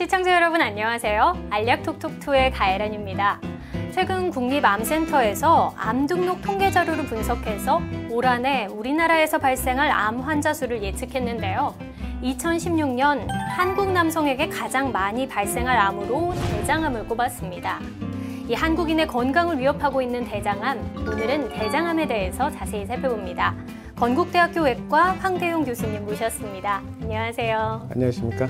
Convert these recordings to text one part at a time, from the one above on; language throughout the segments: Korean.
시청자 여러분 안녕하세요. 알약톡톡2의 가혜란입니다. 최근 국립암센터에서 암 등록 통계 자료를 분석해서 올 한 해 우리나라에서 발생할 암 환자 수를 예측했는데요. 2016년 한국 남성에게 가장 많이 발생할 암으로 대장암을 꼽았습니다. 이 한국인의 건강을 위협하고 있는 대장암, 오늘은 대장암에 대해서 자세히 살펴봅니다. 건국대학교 외과 황대용 교수님 모셨습니다. 안녕하세요. 안녕하십니까?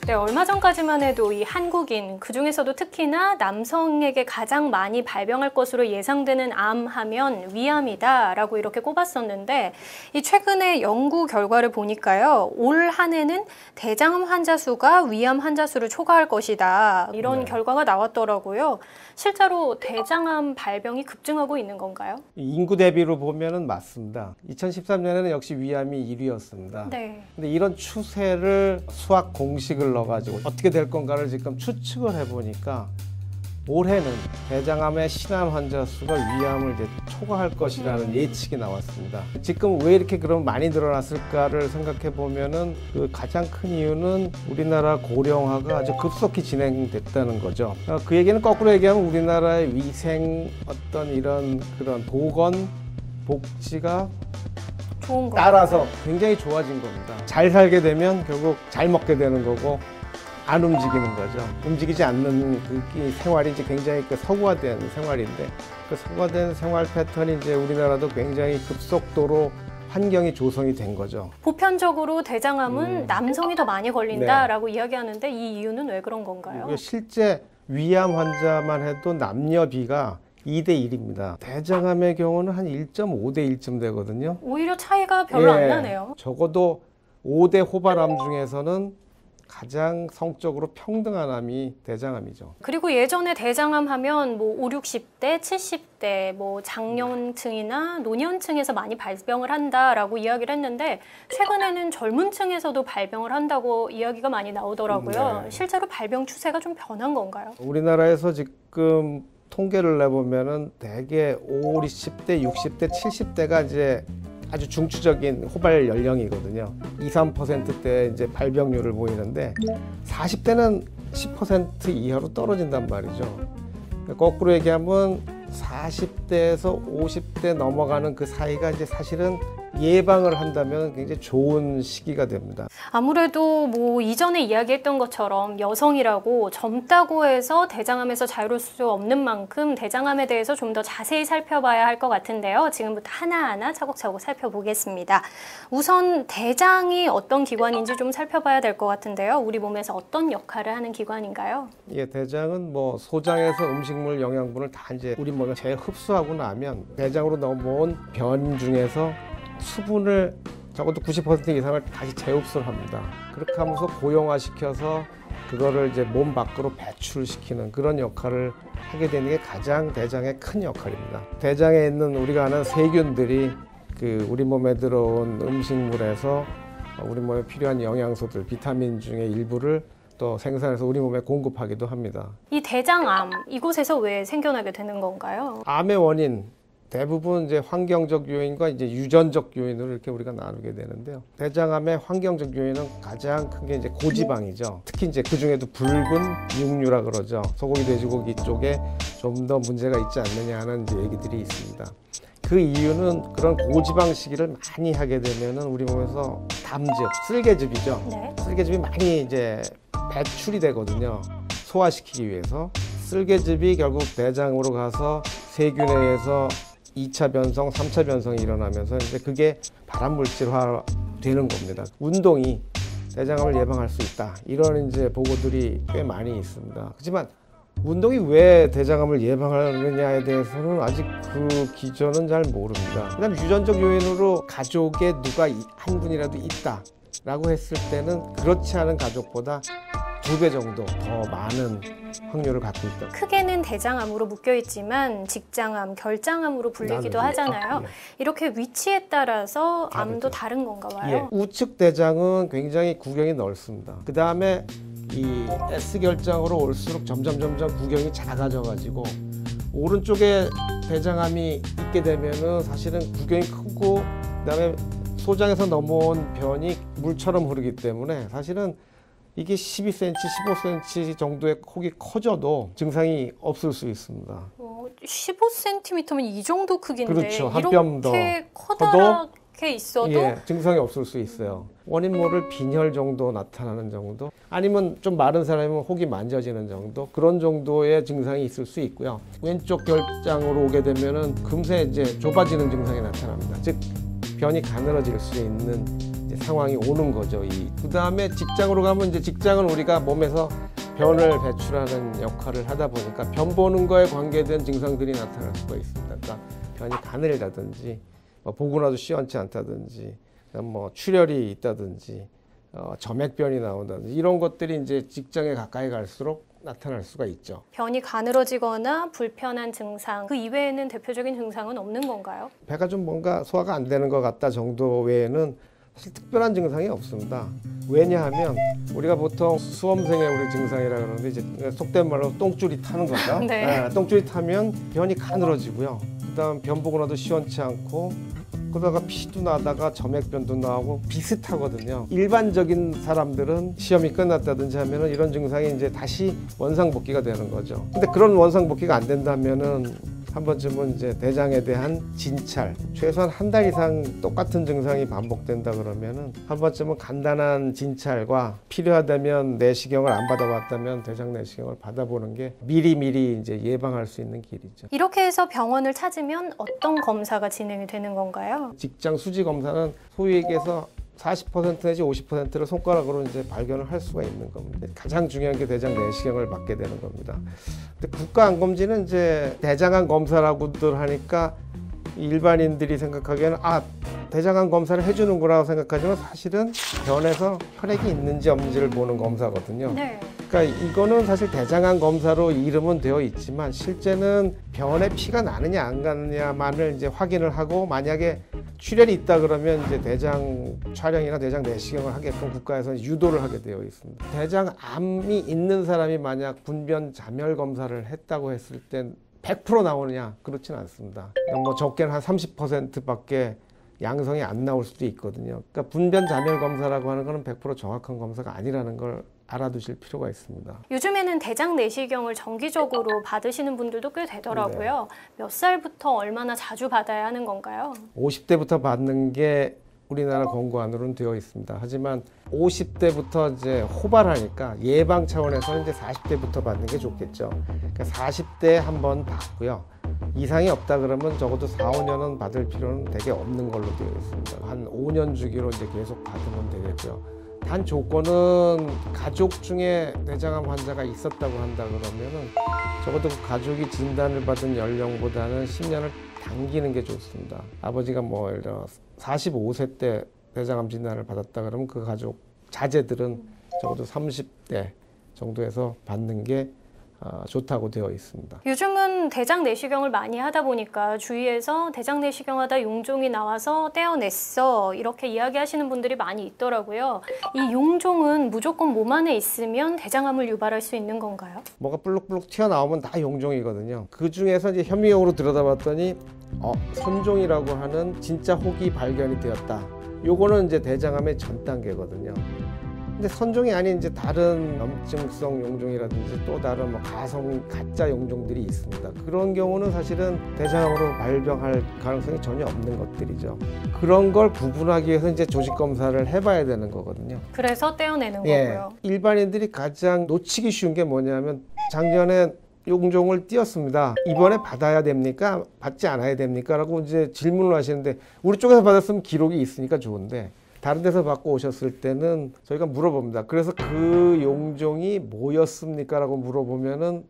네, 얼마 전까지만 해도 이 한국인, 그중에서도 특히나 남성에게 가장 많이 발병할 것으로 예상되는 암 하면 위암이다라고 이렇게 꼽았었는데, 이 최근에 연구 결과를 보니까요, 올 한 해는 대장암 환자 수가 위암 환자 수를 초과할 것이다, 이런 결과가 나왔더라고요. 실제로 대장암 발병이 급증하고 있는 건가요? 인구 대비로 보면은 맞습니다. 2013년에는 역시 위암이 1위였습니다. 네. 근데 이런 추세를 수학 공식을 넣어가지고 어떻게 될 건가를 지금 추측을 해보니까 올해는 대장암의 신암 환자 수가 위암을 이제 초과할 것이라는 예측이 나왔습니다. 지금 왜 이렇게 그럼 많이 늘어났을까를 생각해 보면은 그 가장 큰 이유는 우리나라 고령화가 아주 급속히 진행됐다는 거죠. 그 얘기는 거꾸로 얘기하면 우리나라의 위생 어떤 이런 그런 보건 복지가 좋은 거 따라서 굉장히 좋아진 겁니다. 잘 살게 되면 결국 잘 먹게 되는 거고 안 움직이는 거죠. 움직이지 않는 그 생활이 이제 굉장히 서구화된 생활인데, 그 서구화된 생활 패턴이 이제 우리나라도 굉장히 급속도로 환경이 조성이 된 거죠. 보편적으로 대장암은 남성이 더 많이 걸린다라고 이야기하는데, 이 이유는 왜 그런 건가요? 실제 위암 환자만 해도 남녀 비가 2대 1입니다. 대장암의 경우는 한 1.5대 1쯤 되거든요. 오히려 차이가 별로 안 나네요. 적어도 5대 호발암 중에서는 가장 성적으로 평등한 암이 대장암이죠. 그리고 예전에 대장암 하면 뭐 5, 60대, 70대, 뭐 장년층이나 노년층에서 많이 발병을 한다라고 이야기를 했는데, 최근에는 젊은 층에서도 발병을 한다고 이야기가 많이 나오더라고요. 네. 실제로 발병 추세가 좀 변한 건가요? 우리나라에서 지금 통계를 내보면은 대개 5, 20대, 60대, 70대가 이제 아주 중추적인 호발 연령이거든요. 2, 3%대 이제 발병률을 보이는데 40대는 10% 이하로 떨어진단 말이죠. 거꾸로 얘기하면 40대에서 50대 넘어가는 그 사이가 이제 사실은 예방을 한다면 굉장히 좋은 시기가 됩니다. 아무래도 뭐 이전에 이야기했던 것처럼 여성이라고 젊다고 해서 대장암에서 자유로울 수 없는 만큼 대장암에 대해서 좀 더 자세히 살펴봐야 할 것 같은데요. 지금부터 하나하나 차곡차곡 살펴보겠습니다. 우선 대장이 어떤 기관인지 좀 살펴봐야 될 것 같은데요. 우리 몸에서 어떤 역할을 하는 기관인가요? 예, 대장은 뭐 소장에서 음식물 영양분을 다 이제 우리 몸에 재흡수하고 나면 대장으로 넘어온 변 중에서 수분을 적어도 90% 이상을 다시 재흡수를 합니다. 그렇게 하면서 고용화시켜서 그거를 이제 몸 밖으로 배출시키는 그런 역할을 하게 되는 게 가장 대장의 큰 역할입니다. 대장에 있는 우리가 아는 세균들이 그 우리 몸에 들어온 음식물에서 우리 몸에 필요한 영양소들, 비타민 중에 일부를 또 생산해서 우리 몸에 공급하기도 합니다. 이 대장암, 이곳에서 왜 생겨나게 되는 건가요? 암의 원인 대부분 이제 환경적 요인과 이제 유전적 요인으로 이렇게 우리가 나누게 되는데요. 대장암의 환경적 요인은 가장 큰 게 이제 고지방이죠. 특히 이제 그 중에도 붉은 육류라 그러죠. 소고기, 돼지고기 쪽에 좀 더 문제가 있지 않느냐 하는 이제 얘기들이 있습니다. 그 이유는 그런 고지방 식이를 많이 하게 되면은 우리 몸에서 담즙, 쓸개즙이죠. 네. 쓸개즙이 많이 이제 배출이 되거든요. 소화시키기 위해서. 쓸개즙이 결국 대장으로 가서 세균에 의해서 2차 변성, 3차 변성이 일어나면서 이제 그게 발암물질화 되는 겁니다. 운동이 대장암을 예방할 수 있다, 이런 이제 보고들이 꽤 많이 있습니다. 하지만 운동이 왜 대장암을 예방하느냐에 대해서는 아직 그 기전은 잘 모릅니다. 그다음 유전적 요인으로 가족에 누가 한 분이라도 있다라고 했을 때는 그렇지 않은 가족보다 2배 정도 더 많은 확률을 갖고 있다. 크게는 대장암으로 묶여있지만 직장암, 결장암으로 불리기도 하잖아요. 이렇게 위치에 따라서 암도 다른 건가 봐요. 예, 우측 대장은 굉장히 구경이 넓습니다. 그 다음에 이 S결장으로 올수록 점점 구경이 작아져가지고 오른쪽에 대장암이 있게 되면은 사실은 구경이 크고, 그 다음에 소장에서 넘어온 변이 물처럼 흐르기 때문에 사실은 이게 12cm, 15cm 정도의 폭이 커져도 증상이 없을 수 있습니다. 15cm면 이 정도 크기인데 그렇죠. 한 뼘 더 이렇게 커다랗게 있어도 예, 증상이 없을 수 있어요. 원인 모를 빈혈 정도 나타나는 정도, 아니면 좀 마른 사람이면 혹이 만져지는 정도, 그런 정도의 증상이 있을 수 있고요. 왼쪽 결장으로 오게 되면은 금세 이제 좁아지는 증상이 나타납니다. 즉 변이 가늘어질 수 있는 이제 상황이 오는 거죠. 그 다음에 직장으로 가면 이제 직장은 우리가 몸에서 변을 배출하는 역할을 하다 보니까 변 보는 거에 관계된 증상들이 나타날 수가 있습니다. 그러니까 변이 가늘다든지 보고 나도 시원치 않다든지 뭐 출혈이 있다든지 점액변이 나온다든지 이런 것들이 이제 직장에 가까이 갈수록 나타날 수가 있죠. 변이 가늘어지거나 불편한 증상, 그 이외에는 대표적인 증상은 없는 건가요? 배가 좀 뭔가 소화가 안 되는 것 같다 정도 외에는 사실 특별한 증상이 없습니다. 왜냐하면 우리가 보통 수험생의 우리 증상이라 그러는데 이제 속된 말로 똥줄이 타는 거죠. 네. 똥줄이 타면 변이 가늘어지고요. 그다음 변 보고 나도 시원치 않고 그러다가 피도 나다가 점액변도 나오고 비슷하거든요. 일반적인 사람들은 시험이 끝났다든지 하면은 이런 증상이 이제 다시 원상복귀가 되는 거죠. 근데 그런 원상복귀가 안 된다면은 한 번쯤은 이제 대장에 대한 진찰, 최소한 한 달 이상 똑같은 증상이 반복된다 그러면은 한 번쯤은 간단한 진찰과 필요하다면 내시경을 안 받아봤다면 대장 내시경을 받아보는 게 미리미리 이제 예방할 수 있는 길이죠. 이렇게 해서 병원을 찾으면 어떤 검사가 진행이 되는 건가요? 직장 수지 검사는 소위 얘기해서 40% 내지 50%를 손가락으로 이제 발견을 할 수가 있는 겁니다. 가장 중요한 게 대장 내시경을 받게 되는 겁니다. 근데 국가안검진은 이제 대장암 검사라고들 하니까 일반인들이 생각하기에는 대장암 검사를 해주는구나 생각하지만 사실은 변에서 혈액이 있는지 없는지를 보는 검사거든요. 네. 그러니까 이거는 사실 대장암 검사로 이름은 되어 있지만 실제는 변에 피가 나느냐 안 가느냐만을 이제 확인을 하고 만약에 출혈이 있다 그러면 이제 대장 촬영이나 대장 내시경을 하게끔 국가에서 유도를 하게 되어 있습니다. 대장암이 있는 사람이 만약 분변 자멸 검사를 했다고 했을 땐 100% 나오느냐? 그렇지는 않습니다. 뭐 적게는 한 30%밖에 양성이 안 나올 수도 있거든요. 그러니까 분변 자멸 검사라고 하는 거는 100% 정확한 검사가 아니라는 걸 알아두실 필요가 있습니다. 요즘에는 대장 내시경을 정기적으로 받으시는 분들도 꽤 되더라고요. 몇 살부터 얼마나 자주 받아야 하는 건가요? 50대부터 받는 게 우리나라 권고안으로는 되어 있습니다. 하지만 50대부터 이제 호발하니까 예방 차원에서 이제 40대부터 받는 게 좋겠죠. 그러니까 40대에 한번 받고요. 이상이 없다 그러면 적어도 4, 5년은 받을 필요는 되게 없는 걸로 되어 있습니다. 한 5년 주기로 이제 계속 받으면 되겠고요. 단 조건은 가족 중에 대장암 환자가 있었다고 한다 그러면은 적어도 그 가족이 진단을 받은 연령보다는 10년을 당기는 게 좋습니다. 아버지가 뭐 예를 들어 45세 때 대장암 진단을 받았다 그러면 그 가족 자제들은 적어도 30대 정도에서 받는 게 좋다고 되어 있습니다. 요즘은 대장 내시경을 많이 하다 보니까 주위에서 대장 내시경하다 용종이 나와서 떼어냈어 이렇게 이야기하시는 분들이 많이 있더라고요. 이 용종은 무조건 몸 안에 있으면 대장암을 유발할 수 있는 건가요? 뭐가 불룩불룩 튀어나오면 다 용종이거든요. 그 중에서 이제 현미경으로 들여다봤더니 선종이라고 하는 진짜 혹이 발견이 되었다. 요거는 이제 대장암의 전 단계거든요. 근데 선종이 아닌 이제 다른 염증성 용종이라든지 또 다른 뭐 가짜 용종들이 있습니다. 그런 경우는 사실은 대장암으로 발병할 가능성이 전혀 없는 것들이죠. 그런 걸 구분하기 위해서 이제 조직 검사를 해봐야 되는 거거든요. 그래서 떼어내는 거고요. 일반인들이 가장 놓치기 쉬운 게 뭐냐면 작년에 용종을 띄었습니다. 이번에 받아야 됩니까? 받지 않아야 됩니까? 라고 이제 질문을 하시는데 우리 쪽에서 받았으면 기록이 있으니까 좋은데 다른 데서 받고 오셨을 때는 저희가 물어봅니다. 그래서 그 용종이 뭐였습니까? 라고 물어보면은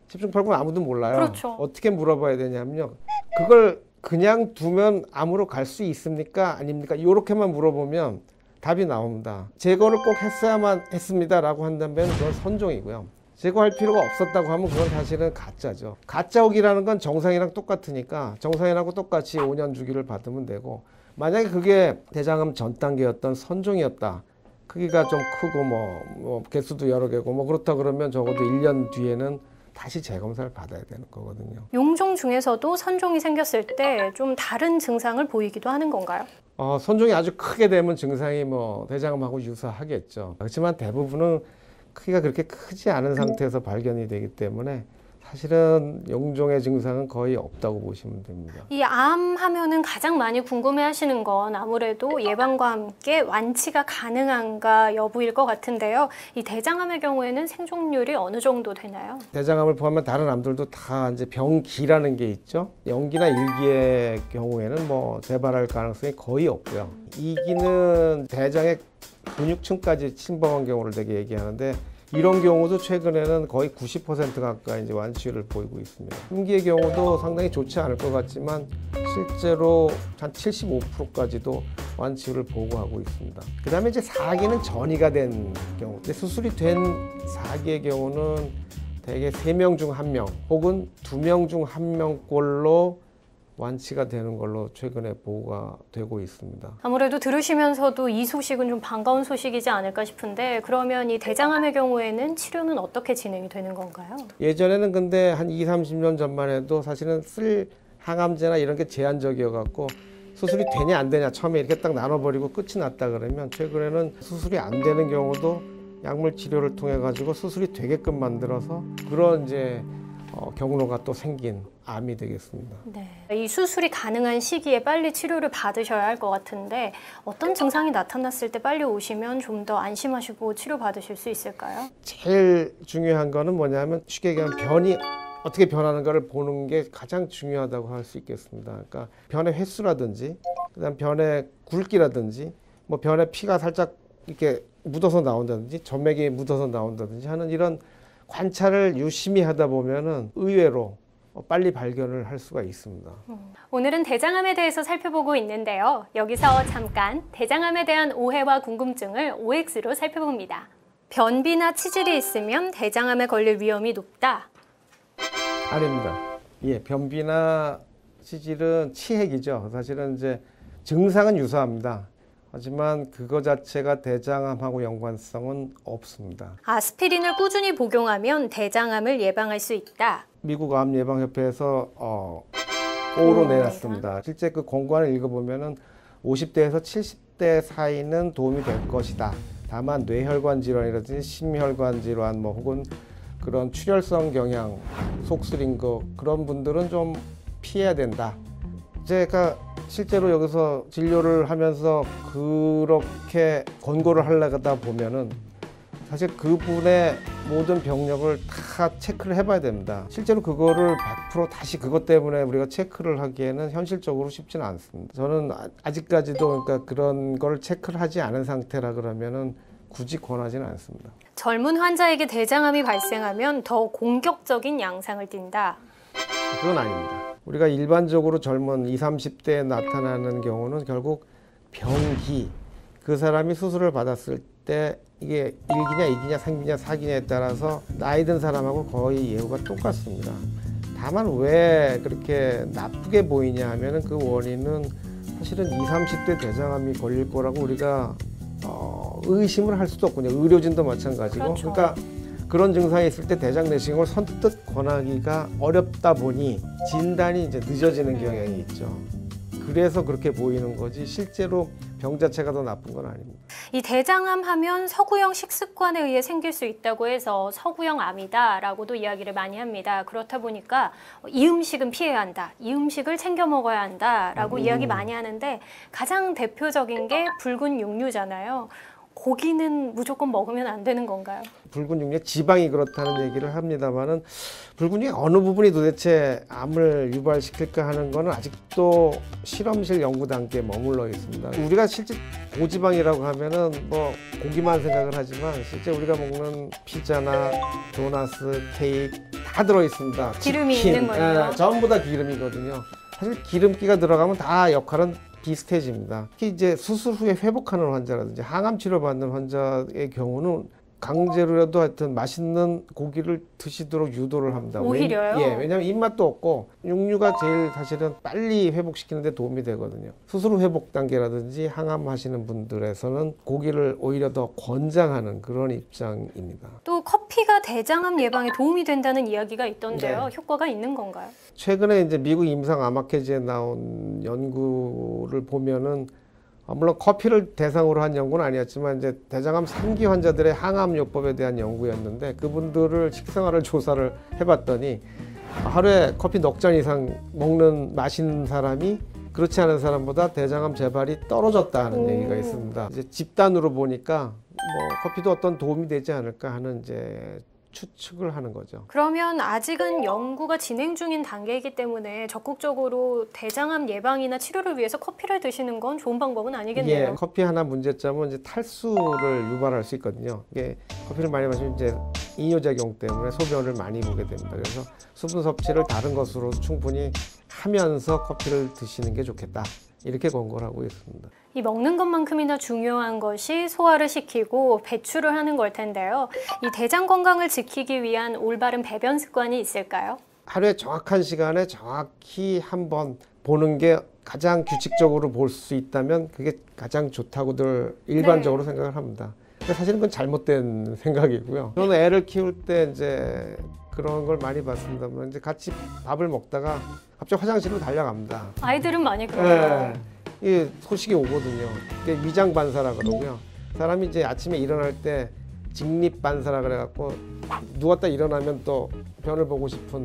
10중 8구 아무도 몰라요. 그렇죠. 어떻게 물어봐야 되냐면요. 그걸 그냥 두면 암으로 갈 수 있습니까? 아닙니까? 이렇게만 물어보면 답이 나옵니다. 제거를 꼭 했어야만 했습니다. 라고 한다면 그건 선종이고요. 제거할 필요가 없었다고 하면 그건 사실은 가짜죠. 가짜 혹이라는 건 정상이랑 똑같으니까 정상이라고 똑같이 5년 주기를 받으면 되고 만약에 그게 대장암 전 단계였던 선종이었다. 크기가 좀 크고 뭐 개수도 여러 개고 뭐 그렇다 그러면 적어도 1년 뒤에는 다시 재검사를 받아야 되는 거거든요. 용종 중에서도 선종이 생겼을 때 좀 다른 증상을 보이기도 하는 건가요? 선종이 아주 크게 되면 증상이 뭐 대장암하고 유사하겠죠. 그렇지만 대부분은 크기가 그렇게 크지 않은 상태에서 발견이 되기 때문에 사실은 용종의 증상은 거의 없다고 보시면 됩니다. 이 암 하면은 가장 많이 궁금해하시는 건 아무래도 예방과 함께 완치가 가능한가 여부일 것 같은데요. 이 대장암의 경우에는 생존율이 어느 정도 되나요? 대장암을 포함한 다른 암들도 다 이제 병기라는 게 있죠. 영기나 일기의 경우에는 뭐 재발할 가능성이 거의 없고요. 이기는 대장의 근육층까지 침범한 경우를 되게 얘기하는데 이런 경우도 최근에는 거의 90% 가까이 이제 완치율을 보이고 있습니다. 흉기의 경우도 상당히 좋지 않을 것 같지만 실제로 한 75%까지도 완치율을 보고하고 있습니다. 그 다음에 이제 사기는 전이가 된 경우, 근데 수술이 된 사기의 경우는 대개 3명 중 1명 혹은 2명 중 1명꼴로 완치가 되는 걸로 최근에 보고가 되고 있습니다. 아무래도 들으시면서도 이 소식은 좀 반가운 소식이지 않을까 싶은데 그러면 이 대장암의 경우에는 치료는 어떻게 진행이 되는 건가요? 예전에는 근데 한 20, 30년 전만 해도 사실은 쓸 항암제나 이런 게 제한적이어 갖고 수술이 되냐 안 되냐 처음에 이렇게 딱 나눠버리고 끝이 났다 그러면 최근에는 수술이 안 되는 경우도 약물 치료를 통해 가지고 수술이 되게끔 만들어서 그런 이제 경로가 또 생긴 암이 되겠습니다. 네. 이 수술이 가능한 시기에 빨리 치료를 받으셔야 할 것 같은데 어떤 증상이 나타났을 때 빨리 오시면 좀 더 안심하시고 치료받으실 수 있을까요? 제일 중요한 거는 뭐냐면 쉽게 얘기하면 변이 어떻게 변하는가를 보는 게 가장 중요하다고 할 수 있겠습니다. 그러니까 변의 횟수라든지 그다음 변의 굵기라든지 뭐 변의 피가 살짝 이렇게 묻어서 나온다든지 점맥이 묻어서 나온다든지 하는 이런 관찰을 유심히 하다 보면은 의외로 빨리 발견을 할 수가 있습니다. 오늘은 대장암에 대해서 살펴보고 있는데요. 여기서 잠깐 대장암에 대한 오해와 궁금증을 OX로 살펴봅니다. 변비나 치질이 있으면 대장암에 걸릴 위험이 높다. 아닙니다. 예, 변비나 치질은 치핵이죠. 사실은 이제 증상은 유사합니다. 하지만 그거 자체가 대장암하고 연관성은 없습니다. 아스피린을 꾸준히 복용하면 대장암을 예방할 수 있다. 미국 암예방협회에서 O로 내놨습니다. 실제 그 권고안을 읽어보면은 50대에서 70대 사이는 도움이 될 것이다. 다만 뇌혈관 질환이라든지 심혈관 질환 뭐 혹은 그런 출혈성 경향, 속 쓰린 거 그런 분들은 좀 피해야 된다. 제가 실제로 여기서 진료를 하면서 그렇게 권고를 하려다 보면은 사실 그분의 모든 병력을 다 체크를 해봐야 됩니다. 실제로 그거를 100% 다시 그것 때문에 우리가 체크를 하기에는 현실적으로 쉽지는 않습니다. 저는 아직까지도 그러니까 그런 걸 체크를 하지 않은 상태라 그러면은 굳이 권하지는 않습니다. 젊은 환자에게 대장암이 발생하면 더 공격적인 양상을 띈다. 그건 아닙니다. 우리가 일반적으로 젊은 20, 30대에 나타나는 경우는 결국 병기, 그 사람이 수술을 받았을 때 이게 1기냐, 2기냐, 3기냐, 4기냐에 따라서 나이 든 사람하고 거의 예후가 똑같습니다. 다만 왜 그렇게 나쁘게 보이냐 하면은 그 원인은 사실은 20, 30대 대장암이 걸릴 거라고 우리가 의심을 할 수도 없군요. 의료진도 마찬가지고. 그렇죠. 그러니까 그런 증상이 있을 때 대장 내시경을 선뜻 권하기가 어렵다 보니 진단이 이제 늦어지는 경향이 있죠. 그래서 그렇게 보이는 거지 실제로 병 자체가 더 나쁜 건 아닙니다. 이 대장암 하면 서구형 식습관에 의해 생길 수 있다고 해서 서구형 암이다라고도 이야기를 많이 합니다. 그렇다 보니까 이 음식은 피해야 한다, 이 음식을 챙겨 먹어야 한다라고 이야기 많이 하는데 가장 대표적인 게 붉은 육류잖아요. 고기는 무조건 먹으면 안 되는 건가요? 붉은 육류에 지방이 그렇다는 얘기를 합니다만은 붉은 육의 어느 부분이 도대체 암을 유발시킬까 하는 거는 아직도 실험실 연구 단계에 머물러 있습니다. 우리가 실제 고지방이라고 하면은 뭐 고기만 생각을 하지만 실제 우리가 먹는 피자나 도나스, 케이크 다 들어 있습니다. 기름이 치킨, 있는 거예요. 전부 다 기름이거든요. 사실 기름기가 들어가면 다 역할은 비슷해집니다. 특히 이제 수술 후에 회복하는 환자라든지 항암 치료받는 환자의 경우는 강제로라도 하여튼 맛있는 고기를 드시도록 유도를 합니다. 오히려요? 왜냐하면 입맛도 없고 육류가 제일 사실은 빨리 회복시키는 데 도움이 되거든요. 수술 후 회복 단계라든지 항암 하시는 분들에서는 고기를 오히려 더 권장하는 그런 입장입니다. 또 커피가 대장암 예방에 도움이 된다는 이야기가 있던데요. 네. 효과가 있는 건가요? 최근에 이제 미국 임상 암학회지에 나온 연구를 보면은 물론 커피를 대상으로 한 연구는 아니었지만 이제 대장암 3기 환자들의 항암요법에 대한 연구였는데 그분들을 식생활을 조사를 해봤더니 하루에 커피 넉 잔 이상 마시는 사람이 그렇지 않은 사람보다 대장암 재발이 떨어졌다는 얘기가 있습니다. 이제 집단으로 보니까 뭐 커피도 어떤 도움이 되지 않을까 하는 이제 추측을 하는 거죠. 그러면 아직은 연구가 진행 중인 단계이기 때문에 적극적으로 대장암 예방이나 치료를 위해서 커피를 드시는 건 좋은 방법은 아니겠네요. 예, 커피 하나 문제점은 이제 탈수를 유발할 수 있거든요. 이게 커피를 많이 마시면 이제 이뇨작용 때문에 소변을 많이 보게 됩니다. 그래서 수분 섭취를 다른 것으로 충분히 하면서 커피를 드시는 게 좋겠다. 이렇게 권고를 하고 있습니다. 이 먹는 것만큼이나 중요한 것이 소화를 시키고 배출을 하는 걸 텐데요. 이 대장 건강을 지키기 위한 올바른 배변 습관이 있을까요? 하루에 정확한 시간에 정확히 한번 보는 게 가장 규칙적으로 볼 수 있다면 그게 가장 좋다고들 일반적으로 생각을 합니다. 근데 사실은 그건 잘못된 생각이고요. 저는 애를 키울 때 이제 그런 걸 많이 봤습니다만 이제 같이 밥을 먹다가 갑자기 화장실로 달려갑니다. 아이들은 많이 그래요. 이 소식이 오거든요. 이게 위장 반사라 그러고요. 사람이 이제 아침에 일어날 때 직립 반사라 그래갖고 누웠다 일어나면 또 변을 보고 싶은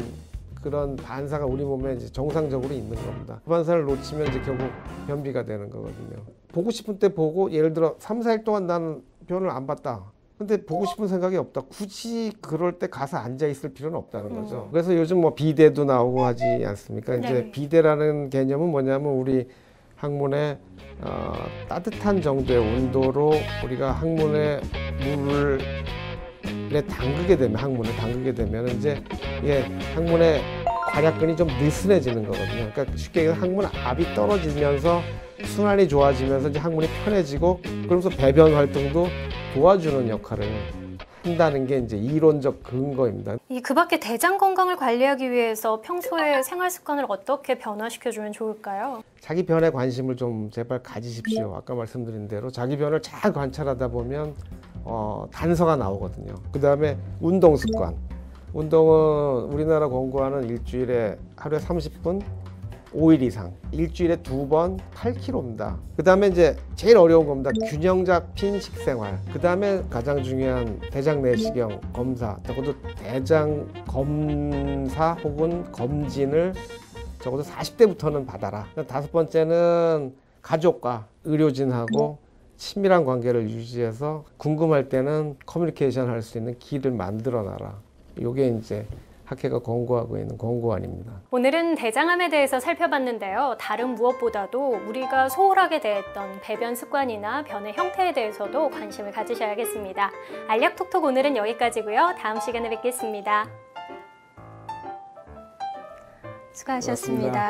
그런 반사가 우리 몸에 이제 정상적으로 있는 겁니다. 그 반사를 놓치면 이제 결국 변비가 되는 거거든요. 보고 싶은 때 보고 예를 들어 3, 4일 동안 나는 변을 안 봤다. 근데 보고 싶은 생각이 없다. 굳이 그럴 때 가서 앉아 있을 필요는 없다는 거죠. 그래서 요즘 뭐 비데도 나오고 하지 않습니까? 이제 네. 비데라는 개념은 뭐냐면 우리 항문에 따뜻한 정도의 온도로 우리가 항문에 물을 담그게 되면 이제 항문의 괄약근이 좀 느슨해지는 거거든요. 그러니까 쉽게 얘기해서 항문 압이 떨어지면서 순환이 좋아지면서 이제 항문이 편해지고 그러면서 배변 활동도 도와주는 역할을 한다는 게 이제 이론적 근거입니다. 그 밖에 대장 건강을 관리하기 위해서 평소에 생활 습관을 어떻게 변화시켜주면 좋을까요? 자기 변에 관심을 좀 제발 가지십시오. 아까 말씀드린 대로 자기 변을 잘 관찰하다 보면 단서가 나오거든요. 그 다음에 운동 습관. 운동은 우리나라 권고하는 일주일에 하루에 30분 5일 이상, 일주일에 2번 8kg입니다. 그 다음에 이제 제일 어려운 겁니다. 균형 잡힌 식생활. 그 다음에 가장 중요한 대장 내시경 검사. 적어도 대장 검사 혹은 검진을 적어도 40대부터는 받아라. 5번째는 가족과 의료진하고 친밀한 관계를 유지해서 궁금할 때는 커뮤니케이션 할 수 있는 길을 만들어 놔라. 이게 이제 학회가 권고하고 있는 권고안입니다. 오늘은 대장암에 대해서 살펴봤는데요. 다른 무엇보다도 우리가 소홀하게 대했던 배변 습관이나 변의 형태에 대해서도 관심을 가지셔야겠습니다. 알약톡톡 오늘은 여기까지고요. 다음 시간에 뵙겠습니다. 수고하셨습니다. 고맙습니다.